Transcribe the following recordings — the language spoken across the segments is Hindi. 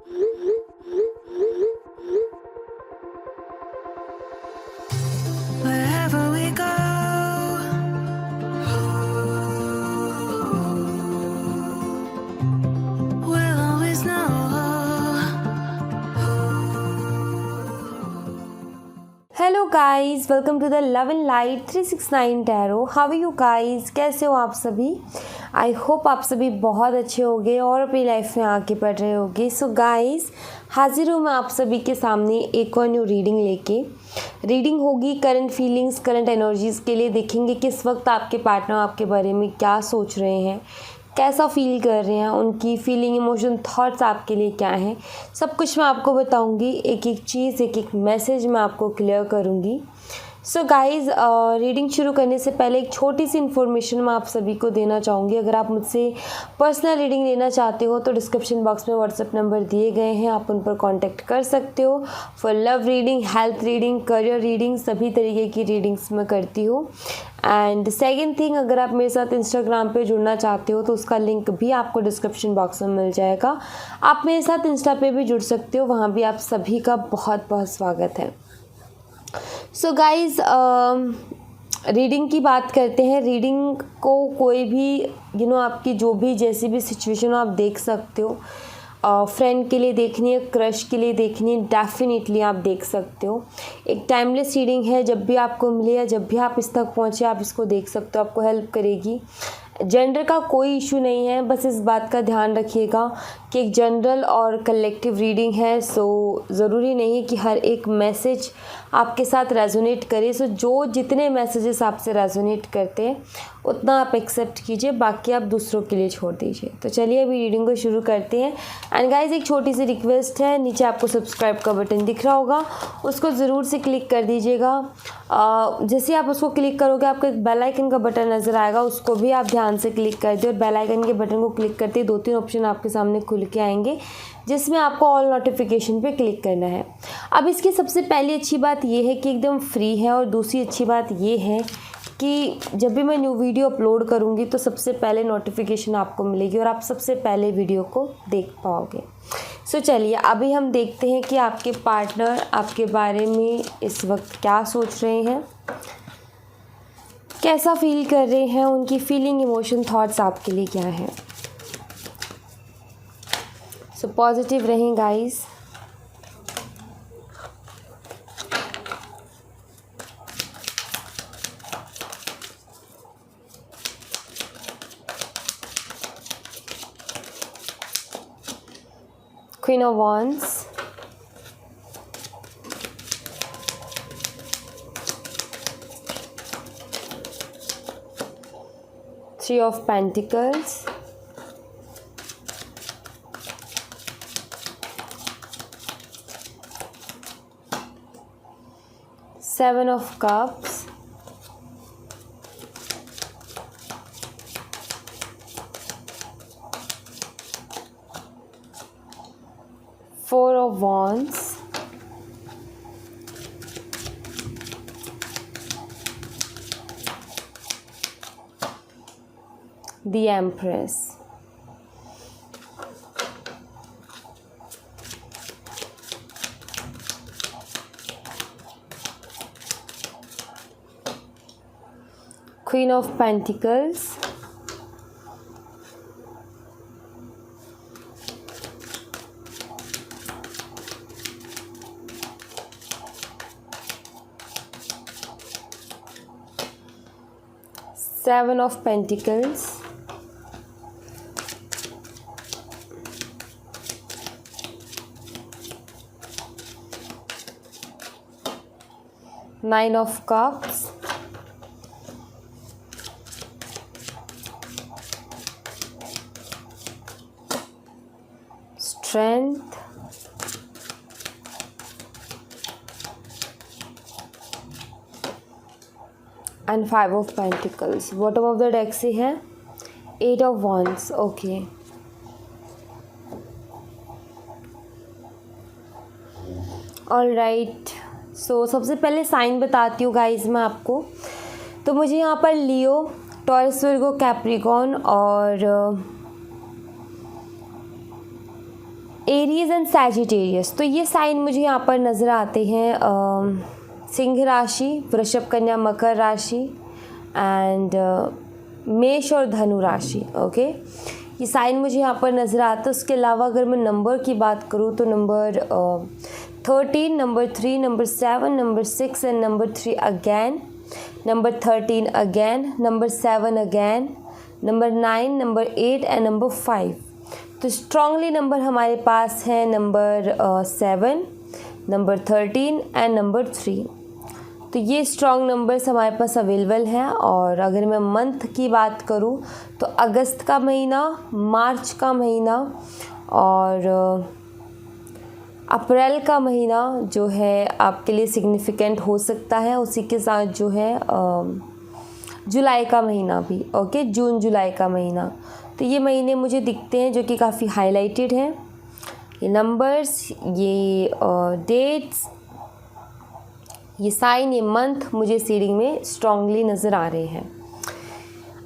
Wherever we go, we'll always know. Hello guys, welcome to the love and light 369 tarot. How are you guys? कैसे हो आप सभी? आई होप आप सभी बहुत अच्छे होंगे और अपनी लाइफ में आगे बढ़ रहे होंगे। सो गाइस, हाजिर हूँ मैं आप सभी के सामने एक और न्यू रीडिंग लेके। रीडिंग होगी करंट फीलिंग्स, करंट एनर्जीज़ के लिए। देखेंगे किस वक्त आपके पार्टनर आपके बारे में क्या सोच रहे हैं, कैसा फील कर रहे हैं, उनकी फीलिंग, इमोशन, थॉट्स आपके लिए क्या हैं। सब कुछ मैं आपको बताऊंगी, एक एक चीज़, एक एक मैसेज मैं आपको क्लियर करूंगी। सो गाइज़, रीडिंग शुरू करने से पहले एक छोटी सी इन्फॉर्मेशन मैं आप सभी को देना चाहूँगी। अगर आप मुझसे पर्सनल रीडिंग लेना चाहते हो तो डिस्क्रिप्शन बॉक्स में व्हाट्सएप नंबर दिए गए हैं, आप उन पर कांटेक्ट कर सकते हो। For love reading, health reading, career reading, सभी तरीके की रीडिंग्स मैं करती हूँ। एंड सेकेंड थिंग, अगर आप मेरे साथ इंस्टाग्राम पे जुड़ना चाहते हो तो उसका लिंक भी आपको डिस्क्रिप्शन बॉक्स में मिल जाएगा। आप मेरे साथ इंस्टा पे भी जुड़ सकते हो, वहाँ भी आप सभी का बहुत बहुत स्वागत है। सो गाइज़, रीडिंग की बात करते हैं। रीडिंग को कोई भी आपकी जो भी जैसी भी सिचुएशन हो आप देख सकते हो। फ्रेंड के लिए देखनी है, क्रश के लिए देखनी है, डेफिनेटली आप देख सकते हो। एक टाइमलेस रीडिंग है, जब भी आपको मिले या जब भी आप इस तक पहुँचे आप इसको देख सकते हो, आपको हेल्प करेगी। जेंडर का कोई इशू नहीं है, बस इस बात का ध्यान रखिएगा कि एक जनरल और कलेक्टिव रीडिंग है। सो ज़रूरी नहीं है कि हर एक मैसेज आपके साथ रेजोनेट करे। सो जो जितने मैसेजेस आपसे रेजोनेट करते हैं उतना आप एक्सेप्ट कीजिए, बाकी आप दूसरों के लिए छोड़ दीजिए। तो चलिए अभी रीडिंग को शुरू करते हैं। एंड गाइज, एक छोटी सी रिक्वेस्ट है, नीचे आपको सब्सक्राइब का बटन दिख रहा होगा, उसको ज़रूर से क्लिक कर दीजिएगा। जैसे आप उसको क्लिक करोगे आपको एक बेल आइकन का बटन नज़र आएगा, उसको भी आप ध्यान से क्लिक कर दिए और बेल आइकन के बटन को क्लिक करते ही 2-3 ऑप्शन आपके सामने खुल के आएंगे, जिसमें आपको ऑल नोटिफिकेशन पे क्लिक करना है। अब इसकी सबसे पहली अच्छी बात ये है कि एकदम फ्री है, और दूसरी अच्छी बात ये है कि जब भी मैं न्यू वीडियो अपलोड करूँगी तो सबसे पहले नोटिफिकेशन आपको मिलेगी और आप सबसे पहले वीडियो को देख पाओगे। सो चलिए अभी हम देखते हैं कि आपके पार्टनर आपके बारे में इस वक्त क्या सोच रहे हैं, कैसा फील कर रहे हैं, उनकी फीलिंग, इमोशन, थॉट्स आपके लिए क्या है। सो पॉजिटिव रहें guys. Queen of Wands, Three of Pentacles, Seven of Cups, Four of Wands, the Empress. Queen of Pentacles, Seven of Pentacles, Nine of Cups, Strength, and Five of Pentacles. Bottom of the deck से है Eight of Wands. Okay, all right. So सबसे पहले साइन बताती हूँ गाइज मैं आपको। तो मुझे यहाँ पर लियो, टॉरस, वर्गो, कैप्रिकॉर्न और एरीज एंड सैजिटेरियस, तो ये साइन मुझे यहाँ पर नज़र आते हैं सिंह राशि, वृषभ, कन्या, मकर राशि एंड मेष और धनु राशि। ओके, ये साइन मुझे यहाँ पर नज़र आता है। उसके अलावा अगर मैं नंबर की बात करूँ तो number 13, number 3, number 7, number 6 and number 3 again, number 13 again, number 7 again, number 9, number 8 and number 5। तो स्ट्रांगली नंबर हमारे पास है नंबर 7, नंबर 13 एंड नंबर 3। तो ये स्ट्रॉन्ग नंबर्स हमारे पास अवेलेबल हैं। और अगर मैं मंथ की बात करूँ तो अगस्त का महीना, मार्च का महीना और अप्रैल का महीना जो है आपके लिए सिग्निफिकेंट हो सकता है। उसी के साथ जो है जुलाई का महीना भी, ओके, जून जुलाई का महीना। तो ये महीने मुझे दिखते हैं जो कि काफ़ी हाईलाइटेड हैं। ये नंबर्स, ये डेट्स, ये साइन, ये मंथ मुझे सीडिंग में स्ट्रांगली नज़र आ रहे हैं।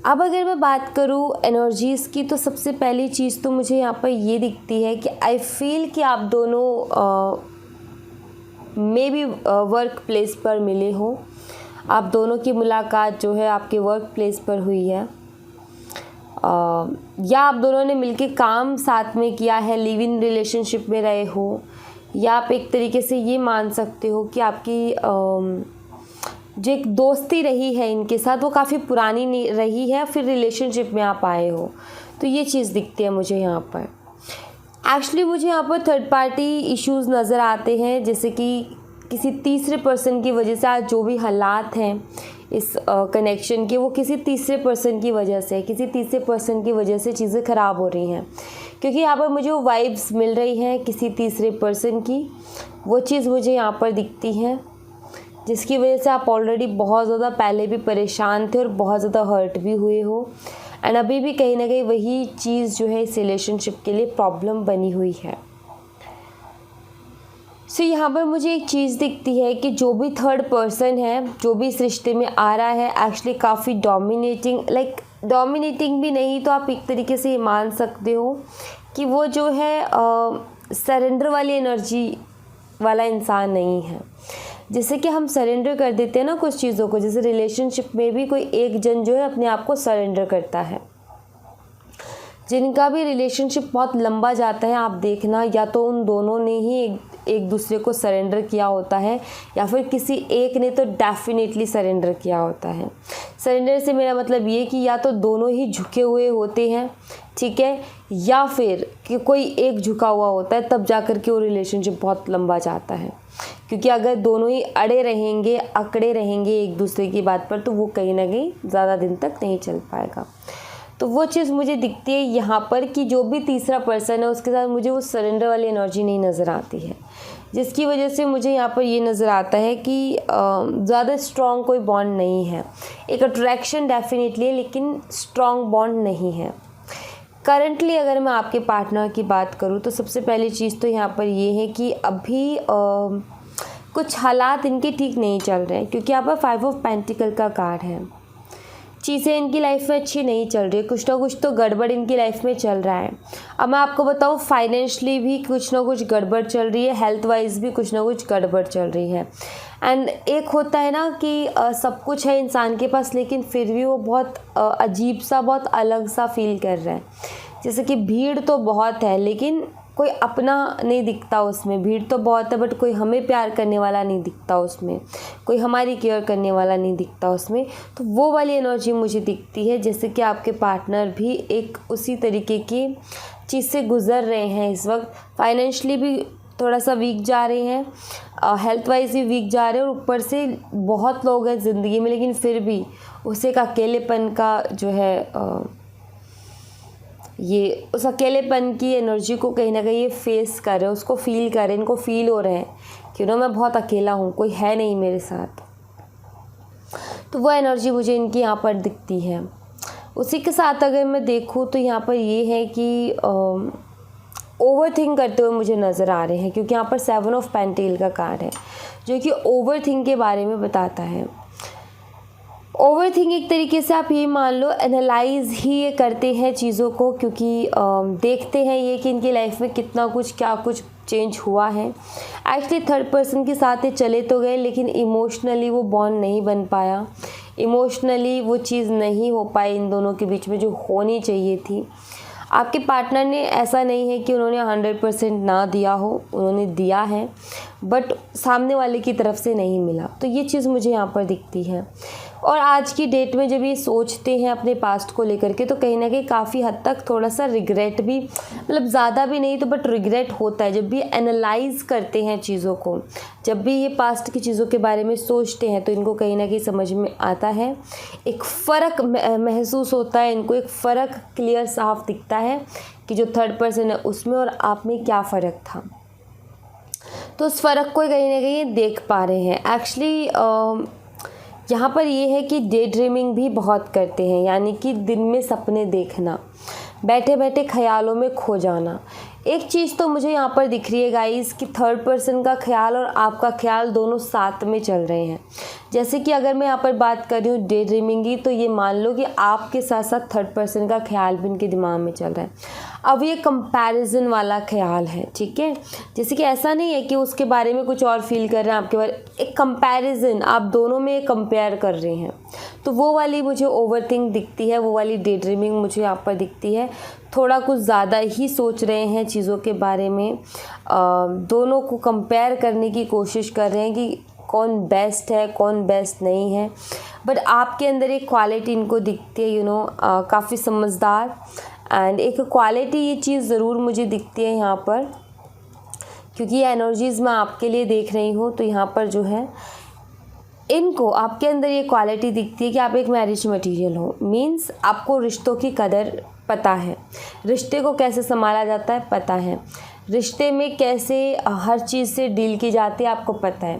अब अगर मैं बात करूँ एनर्जीज़ की, तो सबसे पहली चीज़ तो मुझे यहाँ पर ये दिखती है कि आई फील कि आप दोनों मे बी वर्क प्लेस पर मिले हो। आप दोनों की मुलाकात जो है आपके वर्क प्लेस पर हुई है, या आप दोनों ने मिलके काम साथ में किया है, लिव इन रिलेशनशिप में रहे हो, या आप एक तरीके से ये मान सकते हो कि आपकी जो एक दोस्ती रही है इनके साथ वो काफ़ी पुरानी रही है, फिर रिलेशनशिप में आप आए हो। तो ये चीज़ दिखती है मुझे यहाँ पर। एक्चुअली मुझे यहाँ पर थर्ड पार्टी इश्यूज़ नज़र आते हैं, जैसे कि किसी तीसरे पर्सन की वजह से आज जो भी हालात हैं इस कनेक्शन के, वो किसी तीसरे पर्सन की वजह से, किसी तीसरे पर्सन की वजह से चीज़ें ख़राब हो रही हैं। क्योंकि यहाँ पर मुझे वो वाइब्स मिल रही हैं किसी तीसरे पर्सन की, वो चीज़ मुझे यहाँ पर दिखती है, जिसकी वजह से आप ऑलरेडी बहुत ज़्यादा पहले भी परेशान थे और बहुत ज़्यादा हर्ट भी हुए हो। एंड अभी भी कहीं ना कहीं वही चीज़ जो है इस रिलेशनशिप के लिए प्रॉब्लम बनी हुई है। सो यहाँ पर मुझे एक चीज़ दिखती है कि जो भी थर्ड पर्सन है, जो भी इस रिश्ते में आ रहा है, एक्चुअली काफ़ी डोमिनेटिंग, लाइक डोमिनेटिंग भी नहीं तो आप एक तरीके से ये मान सकते हो कि वो जो है सरेंडर वाली एनर्जी वाला इंसान नहीं है। जैसे कि हम सरेंडर कर देते हैं ना कुछ चीज़ों को, जैसे रिलेशनशिप में भी कोई एक जन जो है अपने आप को सरेंडर करता है। जिनका भी रिलेशनशिप बहुत लंबा जाता है, आप देखना या तो उन दोनों ने ही एक दूसरे को सरेंडर किया होता है, या फिर किसी एक ने तो डेफिनेटली सरेंडर किया होता है। सरेंडर से मेरा मतलब ये कि या तो दोनों ही झुके हुए होते हैं, ठीक है, या फिर कि कोई एक झुका हुआ होता है, तब जाकर के वो रिलेशनशिप बहुत लंबा जाता है। क्योंकि अगर दोनों ही अड़े रहेंगे, अकड़े रहेंगे एक दूसरे की बात पर, तो वो कहीं ना कहीं ज़्यादा दिन तक नहीं चल पाएगा। तो वो चीज़ मुझे दिखती है यहाँ पर कि जो भी तीसरा पर्सन है उसके साथ मुझे वो सरेंडर वाली एनर्जी नहीं नज़र आती है, जिसकी वजह से मुझे यहाँ पर ये नज़र आता है कि ज़्यादा स्ट्रॉन्ग कोई बॉन्ड नहीं है। एक अट्रैक्शन डेफिनेटली है, लेकिन स्ट्रॉन्ग बॉन्ड नहीं है। करंटली अगर मैं आपके पार्टनर की बात करूँ तो सबसे पहली चीज़ तो यहाँ पर ये है कि अभी कुछ हालात इनके ठीक नहीं चल रहे हैं, क्योंकि यहाँ पर 5 ऑफ पेंटिकल का कार्ड है। चीज़ें इनकी लाइफ में अच्छी नहीं चल रही है, कुछ ना कुछ तो गड़बड़ इनकी लाइफ में चल रहा है। अब मैं आपको बताऊँ, फाइनेंशियली भी कुछ ना कुछ गड़बड़ चल रही है, हेल्थ वाइज भी कुछ ना कुछ गड़बड़ चल रही है। एंड एक होता है ना कि सब कुछ है इंसान के पास, लेकिन फिर भी वो बहुत अजीब सा, बहुत अलग सा फील कर रहा है। जैसे कि भीड़ तो बहुत है लेकिन कोई अपना नहीं दिखता उसमें। भीड़ तो बहुत है बट कोई हमें प्यार करने वाला नहीं दिखता उसमें, कोई हमारी केयर करने वाला नहीं दिखता उसमें। तो वो वाली एनर्जी मुझे दिखती है, जैसे कि आपके पार्टनर भी एक उसी तरीके की चीज़ से गुज़र रहे हैं इस वक्त। फाइनेंशियली भी थोड़ा सा वीक जा रहे हैं, हेल्थ वाइज भी वीक जा रहे हैं, और ऊपर से बहुत लोग हैं ज़िंदगी में, लेकिन फिर भी उसे एक अकेलेपन का जो है ये उस अकेलेपन की एनर्जी को कहीं ना कहीं ये फेस कर रहे हैं, उसको फील कर रहे हैं, इनको फील हो रहे हैं कि मैं बहुत अकेला हूँ, कोई है नहीं मेरे साथ। तो वो एनर्जी मुझे इनकी यहाँ पर दिखती है। उसी के साथ अगर मैं देखूँ तो यहाँ पर ये है कि ओवर थिंक करते हुए मुझे नज़र आ रहे हैं, क्योंकि यहाँ पर 7 ऑफ पेंटिकल का कार्ड है जो कि ओवर थिंक के बारे में बताता है। ओवरथिंक एक तरीके से आप ये मान लो एनालाइज ही ये करते हैं चीज़ों को, क्योंकि देखते हैं ये कि इनकी लाइफ में कितना कुछ क्या कुछ चेंज हुआ है। एक्चुअली थर्ड पर्सन के साथ ये चले तो गए, लेकिन इमोशनली वो बॉन्ड नहीं बन पाया, इमोशनली वो चीज़ नहीं हो पाई इन दोनों के बीच में जो होनी चाहिए थी। आपके पार्टनर ने, ऐसा नहीं है कि उन्होंने 100% ना दिया हो, उन्होंने दिया है, बट सामने वाले की तरफ से नहीं मिला। तो ये चीज़ मुझे यहाँ पर दिखती है। और आज की डेट में जब ये सोचते हैं अपने पास्ट को लेकर के, तो कहीं ना कहीं काफ़ी हद तक थोड़ा सा रिग्रेट भी, मतलब ज़्यादा भी नहीं तो बट रिग्रेट होता है जब भी एनालाइज करते हैं चीज़ों को। जब भी ये पास्ट की चीज़ों के बारे में सोचते हैं तो इनको कहीं ना कहीं समझ में आता है, एक फ़र्क महसूस होता है इनको, एक फ़र्क क्लियर साफ दिखता है कि जो थर्ड पर्सन है उसमें और आप में क्या फ़र्क था। तो उस फ़र्क को कहीं ना कहीं देख पा रहे हैं। एक्चुअली यहाँ पर ये है कि डे ड्रीमिंग भी बहुत करते हैं, यानी कि दिन में सपने देखना, बैठे बैठे ख्यालों में खो जाना। एक चीज़ तो मुझे यहाँ पर दिख रही है गाइस कि थर्ड पर्सन का ख्याल और आपका ख्याल दोनों साथ में चल रहे हैं। जैसे कि अगर मैं यहाँ पर बात कर रही हूँ डे ड्रीमिंग की, तो ये मान लो कि आपके साथ साथ थर्ड पर्सन का ख्याल भी इनके दिमाग में चल रहा है। अब ये कंपैरिजन वाला ख्याल है, ठीक है। जैसे कि ऐसा नहीं है कि उसके बारे में कुछ और फील कर रहे हैं आपके बारे, एक कंपैरिजन, आप दोनों में कंपेयर कर रहे हैं। तो वो वाली मुझे ओवरथिंक दिखती है, वो वाली डे ड्रीमिंग मुझे यहाँ पर दिखती है। थोड़ा कुछ ज़्यादा ही सोच रहे हैं चीज़ों के बारे में, दोनों को कंपेयर करने की कोशिश कर रहे हैं कि कौन बेस्ट है कौन बेस्ट नहीं है। बट आपके अंदर एक क्वालिटी इनको दिखती है, यू नो, काफ़ी समझदार, एंड एक क्वालिटी ये चीज़ ज़रूर मुझे दिखती है यहाँ पर, क्योंकि ये एनर्जीज़ मैं आपके लिए देख रही हूँ। तो यहाँ पर जो है इनको आपके अंदर ये क्वालिटी दिखती है कि आप एक मैरिज मटेरियल हो। मीन्स आपको रिश्तों की कदर पता है, रिश्ते को कैसे संभाला जाता है पता है, रिश्ते में कैसे हर चीज़ से डील की जाती है आपको पता है।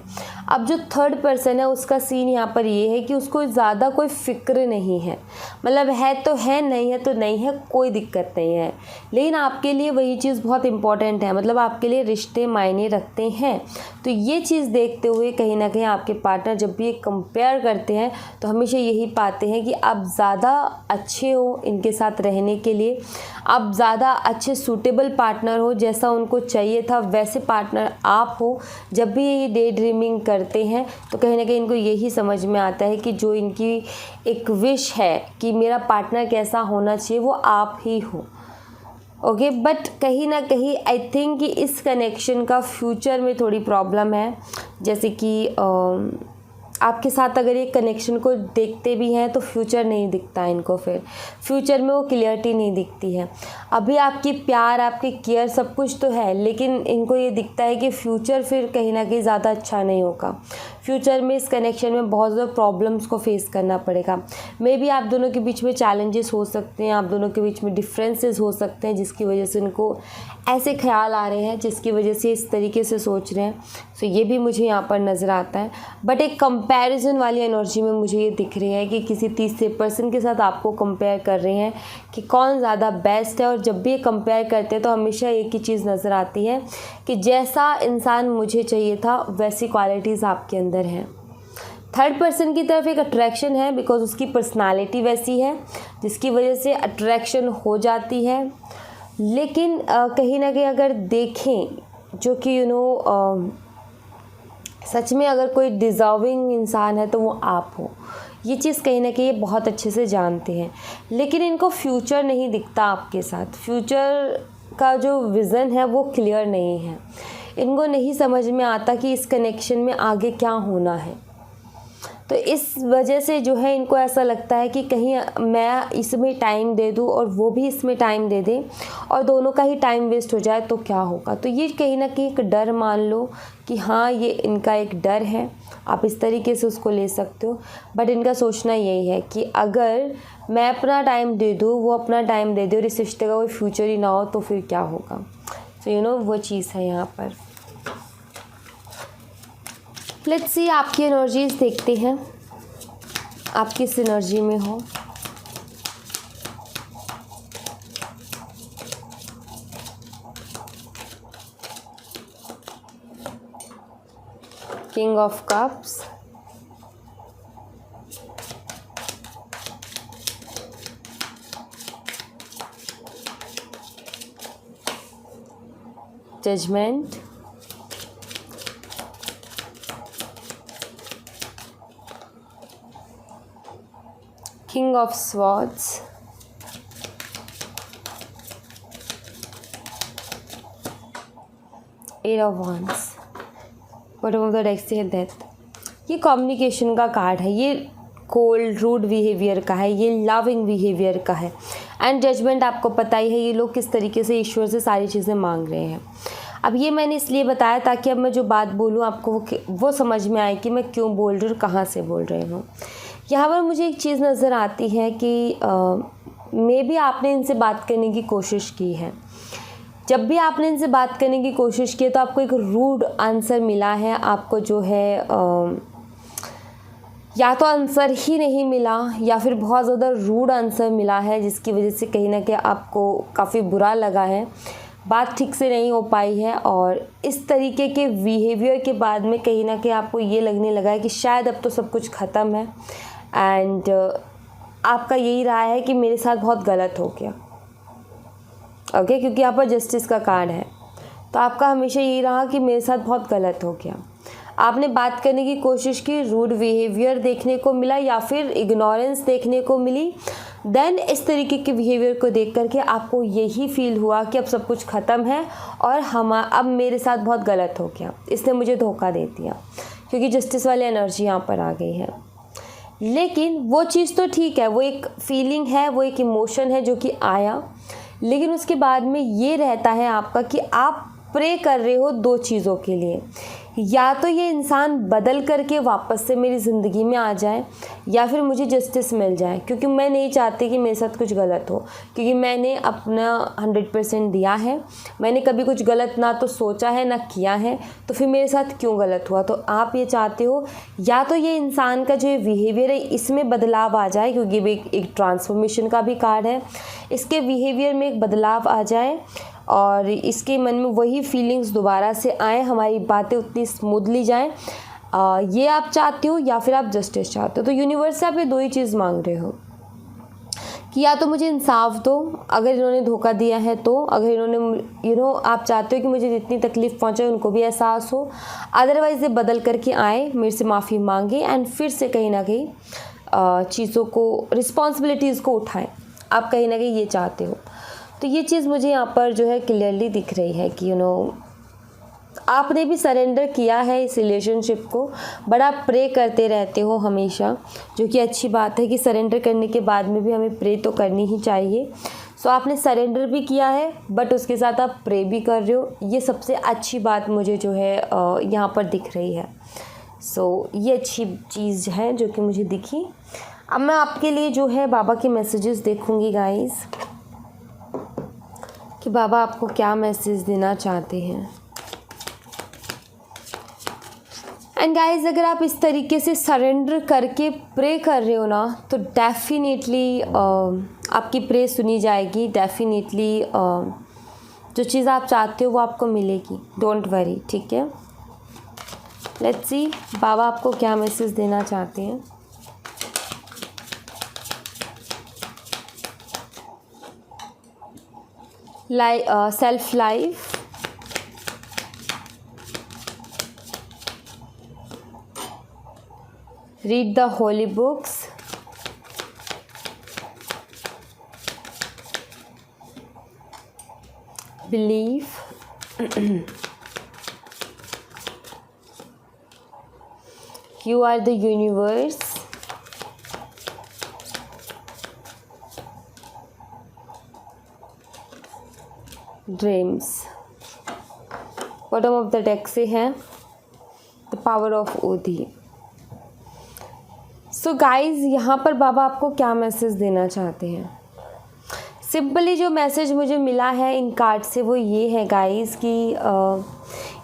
अब जो थर्ड पर्सन है उसका सीन यहाँ पर ये है कि उसको ज़्यादा कोई फ़िक्र नहीं है, मतलब है तो है, नहीं है तो नहीं है, कोई दिक्कत नहीं है। लेकिन आपके लिए वही चीज़ बहुत इम्पॉर्टेंट है, मतलब आपके लिए रिश्ते मायने रखते हैं। तो ये चीज़ देखते हुए कहीं ना कहीं आपके पार्टनर जब भी ये कंपेयर करते हैं तो हमेशा यही पाते हैं कि आप ज़्यादा अच्छे हो इनके साथ रहने के लिए, आप ज़्यादा अच्छे सूटेबल पार्टनर हो, जैसा उनको चाहिए था वैसे पार्टनर आप हो। जब भी ये डे ड्रीमिंग करते हैं तो कहीं ना कहीं इनको यही समझ में आता है कि जो इनकी एक विश है कि मेरा पार्टनर कैसा होना चाहिए वो आप ही हो। ओके, बट कहीं ना कहीं आई थिंक कि इस कनेक्शन का फ्यूचर में थोड़ी प्रॉब्लम है। जैसे कि आपके साथ अगर ये कनेक्शन को देखते भी हैं तो फ्यूचर नहीं दिखता इनको, फिर फ्यूचर में वो क्लियरिटी नहीं दिखती है। अभी आपकी प्यार, आपकी केयर सब कुछ तो है, लेकिन इनको ये दिखता है कि फ्यूचर फिर कहीं ना कहीं ज़्यादा अच्छा नहीं होगा। फ्यूचर में इस कनेक्शन में बहुत ज़्यादा प्रॉब्लम्स को फेस करना पड़ेगा। मे बी आप दोनों के बीच में चैलेंजेस हो सकते हैं, आप दोनों के बीच में डिफरेंसेस हो सकते हैं, जिसकी वजह से इनको ऐसे ख्याल आ रहे हैं, जिसकी वजह से इस तरीके से सोच रहे हैं। सो ये भी मुझे यहाँ पर नज़र आता है। बट एक कंपैरिजन वाली एनर्जी में मुझे ये दिख रही है कि किसी तीसरे पर्सन के साथ आपको कंपेयर कर रहे हैं कि कौन ज़्यादा बेस्ट है। और जब भी ये कंपेयर करते हैं तो हमेशा एक ही चीज़ नज़र आती है कि जैसा इंसान मुझे चाहिए था वैसी क्वालिटीज़ आपके अंदर हैं। थर्ड पर्सन की तरफ एक अट्रैक्शन है बिकॉज उसकी पर्सनालिटी वैसी है जिसकी वजह से अट्रैक्शन हो जाती है। लेकिन कहीं ना कहीं अगर देखें, जो कि यू नो सच में अगर कोई डिज़र्विंग इंसान है तो वो आप हो, ये चीज़ कहीं ना कहीं ये बहुत अच्छे से जानते हैं। लेकिन इनको फ्यूचर नहीं दिखता आपके साथ, फ्यूचर का जो विज़न है वो क्लियर नहीं है। इनको नहीं समझ में आता कि इस कनेक्शन में आगे क्या होना है। तो इस वजह से जो है इनको ऐसा लगता है कि कहीं मैं इसमें टाइम दे दूँ और वो भी इसमें टाइम दे दें और दोनों का ही टाइम वेस्ट हो जाए तो क्या होगा। तो ये कहीं ना कहीं एक डर मान लो कि हाँ, ये इनका एक डर है, आप इस तरीके से उसको ले सकते हो। बट इनका सोचना यही है कि अगर मैं अपना टाइम दे दूँ, वो अपना टाइम दे दे और इस रिश्ते का कोई फ्यूचर ही ना हो तो फिर क्या होगा। तो यू नो वो चीज़ है यहाँ पर। लेट्स सी आपकी एनर्जीज देखते हैं, आप किस एनर्जी में हो। King of cups, judgement, king of swords, eight of wands, bottom of the deck से डेथ। ये कम्युनिकेशन का कार्ड है, ये कोल्ड रूड बिहेवियर का है, ये लविंग बिहेवियर का है। एंड जजमेंट आपको पता ही है ये लोग किस तरीके से ईश्वर से सारी चीज़ें मांग रहे हैं। अब ये मैंने इसलिए बताया ताकि अब मैं जो बात बोलूँ आपको वो समझ में आए कि मैं क्यों बोल रही हूँ और कहाँ से बोल रही हूँ। यहाँ पर मुझे एक चीज़ नज़र आती है कि मे बी आपने इनसे बात करने की कोशिश की है। जब भी आपने इनसे बात करने की कोशिश की तो आपको एक रूड आंसर मिला है, आपको जो है या तो आंसर ही नहीं मिला या फिर बहुत ज़्यादा रूड आंसर मिला है, जिसकी वजह से कहीं ना कहीं आपको काफ़ी बुरा लगा है, बात ठीक से नहीं हो पाई है। और इस तरीके के बिहेवियर के बाद में कहीं ना कहीं आपको ये लगने लगा है कि शायद अब तो सब कुछ ख़त्म है एंड आपका यही रहा है कि मेरे साथ बहुत गलत हो गया। ओके, क्योंकि यहाँ पर जस्टिस का कार्ड है, तो आपका हमेशा यही रहा कि मेरे साथ बहुत गलत हो गया। आपने बात करने की कोशिश की, रूड बिहेवियर देखने को मिला या फिर इग्नोरेंस देखने को मिली। देन इस तरीके के बिहेवियर को देख करके आपको यही फील हुआ कि अब सब कुछ ख़त्म है और अब मेरे साथ बहुत गलत हो गया, इसने मुझे धोखा दे दिया, क्योंकि जस्टिस वाली एनर्जी यहाँ पर आ गई है। लेकिन वो चीज़ तो ठीक है, वो एक फीलिंग है, वो एक इमोशन है जो कि आया, लेकिन उसके बाद में ये रहता है आपका कि आप प्रे कर रहे हो दो चीज़ों के लिए, या तो ये इंसान बदल करके वापस से मेरी ज़िंदगी में आ जाए या फिर मुझे जस्टिस मिल जाए, क्योंकि मैं नहीं चाहती कि मेरे साथ कुछ गलत हो, क्योंकि मैंने अपना 100% दिया है, मैंने कभी कुछ गलत ना तो सोचा है ना किया है, तो फिर मेरे साथ क्यों गलत हुआ। तो आप ये चाहते हो या तो ये इंसान का जो बिहेवियर है इसमें बदलाव आ जाए, क्योंकि ये एक ट्रांसफॉर्मेशन का भी कार्ड है, इसके बिहेवियर में एक बदलाव आ जाए और इसके मन में वही फीलिंग्स दोबारा से आए, हमारी बातें उतनी स्मूथली जाएं। ये आप चाहते हो या फिर आप जस्टिस चाहते हो। तो यूनिवर्स से आप ये दो ही चीज़ मांग रहे हो कि या तो मुझे इंसाफ दो अगर इन्होंने धोखा दिया है, तो अगर इन्होंने आप चाहते हो कि मुझे जितनी तकलीफ़ पहुंचे उनको भी एहसास हो, अदरवाइज़ ये बदल करके आए, मेरे से माफ़ी मांगे एंड फिर से कहीं ना कहीं चीज़ों को, रिस्पॉन्सिबिलिटीज़ को उठाएं। आप कहीं ना कहीं ये चाहते हो। तो ये चीज़ मुझे यहाँ पर जो है क्लियरली दिख रही है कि आपने भी सरेंडर किया है इस रिलेशनशिप को, बड़ा प्रे करते रहते हो हमेशा, जो कि अच्छी बात है कि सरेंडर करने के बाद में भी हमें प्रे तो करनी ही चाहिए। सो आपने सरेंडर भी किया है बट उसके साथ आप प्रे भी कर रहे हो, ये सबसे अच्छी बात मुझे जो है यहाँ पर दिख रही है। सो ये अच्छी चीज़ है जो कि मुझे दिखी। अब मैं आपके लिए जो है बाबा के मैसेजेस देखूँगी गाइज़ कि बाबा आपको क्या मैसेज देना चाहते हैं। एंड गाइज अगर आप इस तरीके से सरेंडर करके प्रे कर रहे हो ना, तो डेफिनेटली आपकी प्रे सुनी जाएगी, डेफिनेटली जो चीज़ आप चाहते हो वो आपको मिलेगी, डोंट वरी, ठीक है। लेट्स सी बाबा आपको क्या मैसेज देना चाहते हैं। Self life, read the holy books, believe, you are the universe, dreams. Bottom of the deck से है द पावर ऑफ ओधी। सो गाइज यहाँ पर बाबा आपको क्या मैसेज देना चाहते हैं। सिंपली जो मैसेज मुझे मिला है इन कार्ड से वो ये है गाइज कि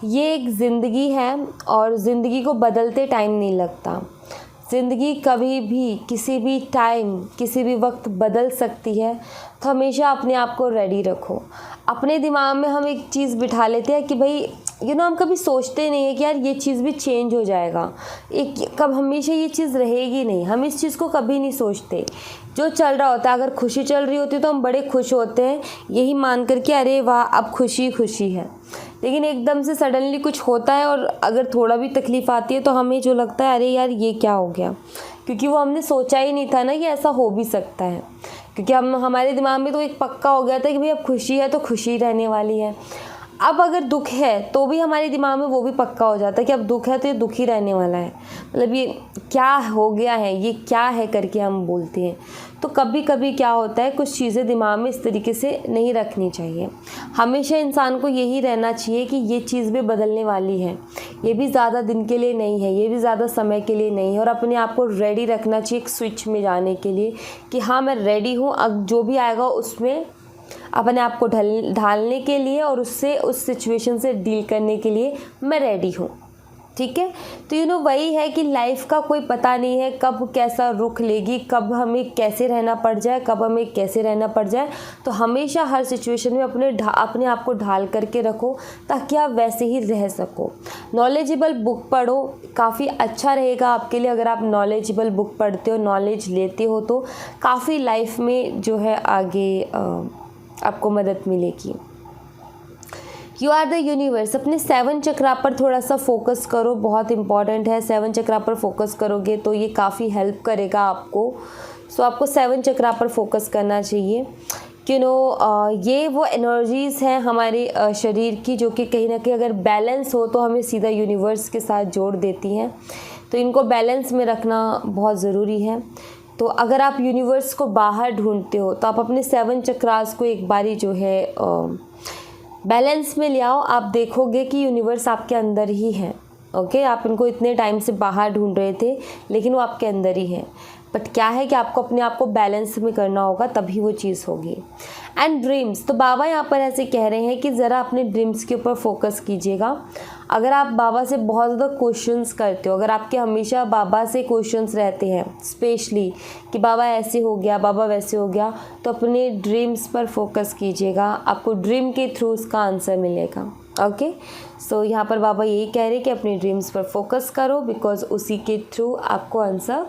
ये एक ज़िंदगी है और ज़िंदगी को बदलते टाइम नहीं लगता। ज़िंदगी कभी भी किसी भी टाइम किसी भी वक्त बदल सकती है, तो हमेशा अपने आप को रेडी रखो। अपने दिमाग में हम एक चीज़ बिठा लेते हैं कि भाई हम कभी सोचते नहीं है कि यार ये चीज़ भी चेंज हो जाएगा, कब हमेशा ये चीज़ रहेगी नहीं, हम इस चीज़ को कभी नहीं सोचते। जो चल रहा होता है, अगर खुशी चल रही होती है तो हम बड़े खुश होते हैं, यही मान कर कि अरे वाह अब खुशी खुशी है। लेकिन एकदम से सडनली कुछ होता है और अगर थोड़ा भी तकलीफ़ आती है तो हमें जो लगता है अरे यार ये क्या हो गया, क्योंकि वो हमने सोचा ही नहीं था ना कि ऐसा हो भी सकता है। क्योंकि हमारे दिमाग में तो एक पक्का हो गया था कि भाई अब खुशी है तो खुशी रहने वाली है। अब अगर दुख है तो भी हमारे दिमाग में वो भी पक्का हो जाता है कि अब दुख है तो ये दुख ही रहने वाला है, मतलब ये क्या हो गया है, ये क्या है करके हम बोलते हैं। तो कभी कभी क्या होता है, कुछ चीज़ें दिमाग में इस तरीके से नहीं रखनी चाहिए। हमेशा इंसान को यही रहना चाहिए कि ये चीज़ भी बदलने वाली है, ये भी ज़्यादा दिन के लिए नहीं है, ये भी ज़्यादा समय के लिए नहीं है। और अपने आप को रेडी रखना चाहिए एक स्विच में जाने के लिए कि हाँ मैं रेडी हूँ, अब जो भी आएगा उसमें अपने आप को ढालने के लिए और उससे उस सिचुएशन से डील करने के लिए मैं रेडी हूँ। ठीक है, तो वही है कि लाइफ का कोई पता नहीं है कब कैसा रुख लेगी, कब हमें कैसे रहना पड़ जाए, कब हमें कैसे रहना पड़ जाए। तो हमेशा हर सिचुएशन में अपने आप को ढाल करके रखो ताकि आप वैसे ही रह सको। नॉलेजेबल बुक पढ़ो, काफ़ी अच्छा रहेगा आपके लिए। अगर आप नॉलेजेबल बुक पढ़ते हो, नॉलेज लेते हो तो काफ़ी लाइफ में जो है आगे आपको मदद मिलेगी। यू आर द यूनिवर्स, अपने 7 चक्रा पर थोड़ा सा फोकस करो, बहुत इंपॉर्टेंट है। 7 चक्रा पर फोकस करोगे तो ये काफ़ी हेल्प करेगा आपको। सो आपको 7 चक्रा पर फोकस करना चाहिए। ये वो एनर्जीज़ हैं हमारे शरीर की जो कि कहीं ना कहीं अगर बैलेंस हो तो हमें सीधा यूनिवर्स के साथ जोड़ देती हैं। तो इनको बैलेंस में रखना बहुत ज़रूरी है। तो अगर आप यूनिवर्स को बाहर ढूंढते हो तो आप अपने 7 चक्रास को एक बारी जो है बैलेंस में ले आओ। आप देखोगे कि यूनिवर्स आपके अंदर ही है। ओके, आप इनको इतने टाइम से बाहर ढूंढ रहे थे लेकिन वो आपके अंदर ही है। बट क्या है कि आपको अपने आप को बैलेंस में करना होगा, तभी वो चीज़ होगी। एंड ड्रीम्स, तो बाबा यहाँ पर ऐसे कह रहे हैं कि ज़रा अपने ड्रीम्स के ऊपर फोकस कीजिएगा। अगर आप बाबा से बहुत ज़्यादा क्वेश्चंस करते हो, अगर आपके हमेशा बाबा से क्वेश्चंस रहते हैं स्पेशली कि बाबा ऐसे हो गया, बाबा वैसे हो गया, तो अपने ड्रीम्स पर फोकस कीजिएगा। आपको ड्रीम के थ्रू उसका आंसर मिलेगा। ओके, सो यहाँ पर बाबा यही कह रहे हैं कि अपने ड्रीम्स पर फोकस करो, बिकॉज उसी के थ्रू आपको आंसर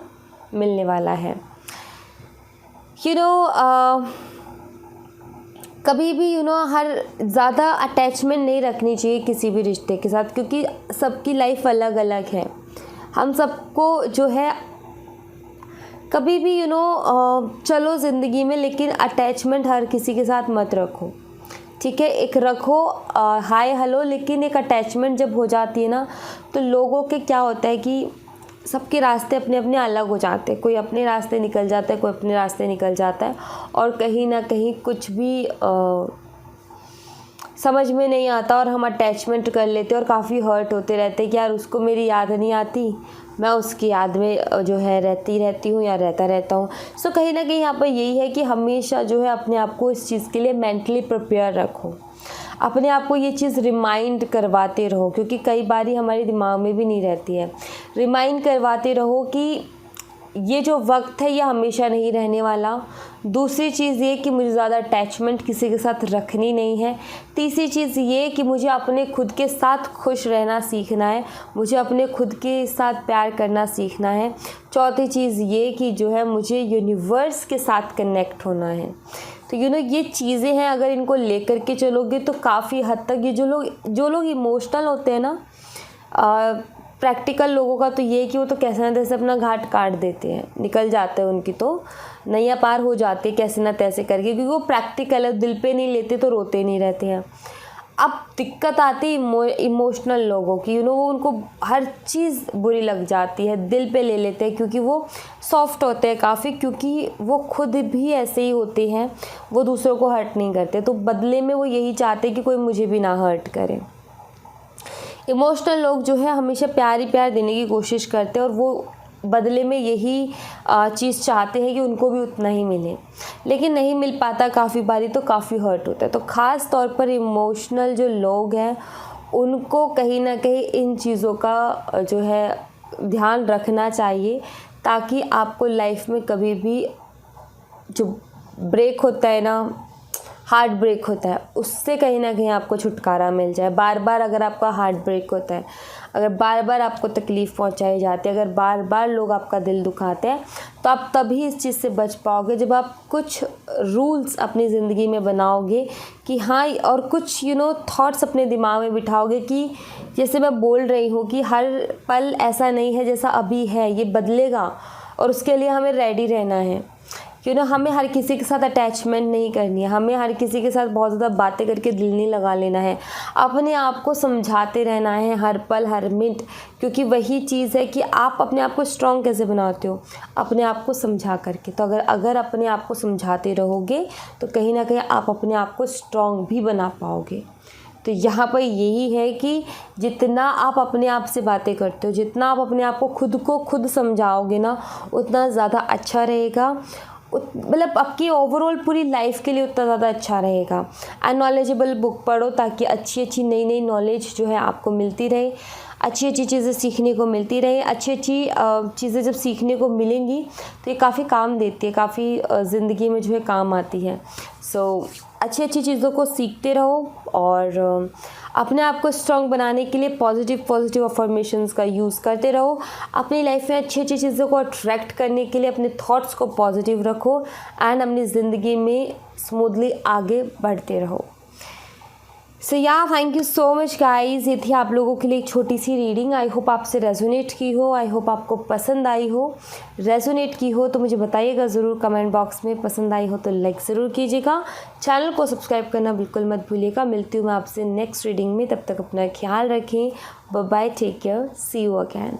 मिलने वाला है। कभी भी हर ज़्यादा अटैचमेंट नहीं रखनी चाहिए किसी भी रिश्ते के साथ, क्योंकि सबकी लाइफ अलग अलग है। हम सबको जो है कभी भी चलो ज़िंदगी में, लेकिन अटैचमेंट हर किसी के साथ मत रखो। ठीक है, एक रखो हाय हेलो, लेकिन एक अटैचमेंट जब हो जाती है ना तो लोगों के क्या होता है कि सबके रास्ते अपने अपने अलग हो जाते हैं। कोई अपने रास्ते निकल जाता है, कोई अपने रास्ते निकल जाता है, और कहीं ना कहीं कुछ भी समझ में नहीं आता और हम अटैचमेंट कर लेते हैं और काफ़ी हर्ट होते रहते हैं कि यार उसको मेरी याद नहीं आती, मैं उसकी याद में जो है रहती हूँ या रहता हूँ। सो कहीं ना कहीं यहाँ पर यही है कि हमेशा जो है अपने आप को इस चीज़ के लिए मेंटली प्रिपेयर रखो। अपने आप को ये चीज़ रिमाइंड करवाते रहो, क्योंकि कई बारी हमारे दिमाग में भी नहीं रहती है। रिमाइंड करवाते रहो कि ये जो वक्त है ये हमेशा नहीं रहने वाला। दूसरी चीज़ ये कि मुझे ज़्यादा अटैचमेंट किसी के साथ रखनी नहीं है। तीसरी चीज़ ये कि मुझे अपने खुद के साथ खुश रहना सीखना है, मुझे अपने खुद के साथ प्यार करना सीखना है। चौथी चीज़ ये कि जो है मुझे यूनिवर्स के साथ कनेक्ट होना है। तो ये चीज़ें हैं, अगर इनको लेकर के चलोगे तो काफ़ी हद तक ये जो लोग इमोशनल होते हैं ना, प्रैक्टिकल लोगों का तो ये है कि वो तो कैसे ना तैसे अपना घाट काट देते हैं, निकल जाते हैं, उनकी तो नैया पार हो जाती है कैसे ना तैसे करके, क्योंकि वो प्रैक्टिकल है, दिल पे नहीं लेते तो रोते नहीं रहते हैं। अब दिक्कत आती है इमोशनल लोगों की, वो उनको हर चीज़ बुरी लग जाती है, दिल पे ले लेते हैं, क्योंकि वो सॉफ्ट होते हैं काफ़ी, क्योंकि वो खुद भी ऐसे ही होते हैं, वो दूसरों को हर्ट नहीं करते, तो बदले में वो यही चाहते हैं कि कोई मुझे भी ना हर्ट करे। इमोशनल लोग जो है हमेशा प्यार ही प्यार देने की कोशिश करते हैं और वो बदले में यही चीज़ चाहते हैं कि उनको भी उतना ही मिले, लेकिन नहीं मिल पाता काफ़ी बारी, तो काफ़ी हर्ट होता है। तो ख़ास तौर पर इमोशनल जो लोग हैं उनको कहीं ना कहीं इन चीज़ों का जो है ध्यान रखना चाहिए, ताकि आपको लाइफ में कभी भी जो ब्रेक होता है ना, हार्ट ब्रेक होता है, उससे कहीं ना कहीं आपको छुटकारा मिल जाए। बार बार अगर आपका हार्ट ब्रेक होता है, अगर बार बार आपको तकलीफ़ पहुंचाई जाती है, अगर बार बार लोग आपका दिल दुखाते हैं, तो आप तभी इस चीज़ से बच पाओगे जब आप कुछ रूल्स अपनी ज़िंदगी में बनाओगे कि हाँ, और कुछ थॉट्स अपने दिमाग में बिठाओगे कि जैसे मैं बोल रही हूँ कि हर पल ऐसा नहीं है जैसा अभी है, ये बदलेगा और उसके लिए हमें रेडी रहना है। हमें हर किसी के साथ अटैचमेंट नहीं करनी है, हमें हर किसी के साथ बहुत ज़्यादा बातें करके दिल नहीं लगा लेना है, अपने आप को समझाते रहना है हर पल हर मिनट, क्योंकि वही चीज़ है कि आप अपने आप को स्ट्रॉन्ग कैसे बनाते हो, अपने आप को समझा करके। तो अगर अपने आप को समझाते रहोगे तो कहीं ना कहीं आप अपने आप को स्ट्रॉन्ग भी बना पाओगे। तो यहाँ पर यही है कि जितना आप अपने आप से बातें करते हो, जितना आप अपने आप को खुद समझाओगे ना, उतना ज़्यादा अच्छा रहेगा, मतलब आपकी ओवरऑल पूरी लाइफ के लिए उतना ज़्यादा अच्छा रहेगा। एंड नॉलेजेबल बुक पढ़ो ताकि अच्छी नई नॉलेज जो है आपको मिलती रहे, अच्छी चीज़ें सीखने को मिलती रहे। अच्छी चीज़ें जब सीखने को मिलेंगी तो ये काफ़ी काम देती है, काफ़ी ज़िंदगी में जो है काम आती है। सो अच्छी चीज़ों को सीखते रहो और अपने आप को स्ट्रॉन्ग बनाने के लिए पॉजिटिव अफर्मेशंस का यूज़ करते रहो। अपनी लाइफ में अच्छी चीज़ों को अट्रैक्ट करने के लिए अपने थॉट्स को पॉजिटिव रखो एंड अपनी ज़िंदगी में स्मूथली आगे बढ़ते रहो। So thank you so much guys. ये थी आप लोगों के लिए एक छोटी सी रीडिंग। आई होप आपसे रेजोनेट की हो, आई होप आपको पसंद आई हो। रेजोनेट की हो तो मुझे बताइएगा ज़रूर कमेंट बॉक्स में, पसंद आई हो तो लाइक ज़रूर कीजिएगा, चैनल को सब्सक्राइब करना बिल्कुल मत भूलिएगा। मिलती हूँ मैं आपसे नेक्स्ट रीडिंग में, तब तक अपना ख्याल रखें। Bye bye, take care, see you again.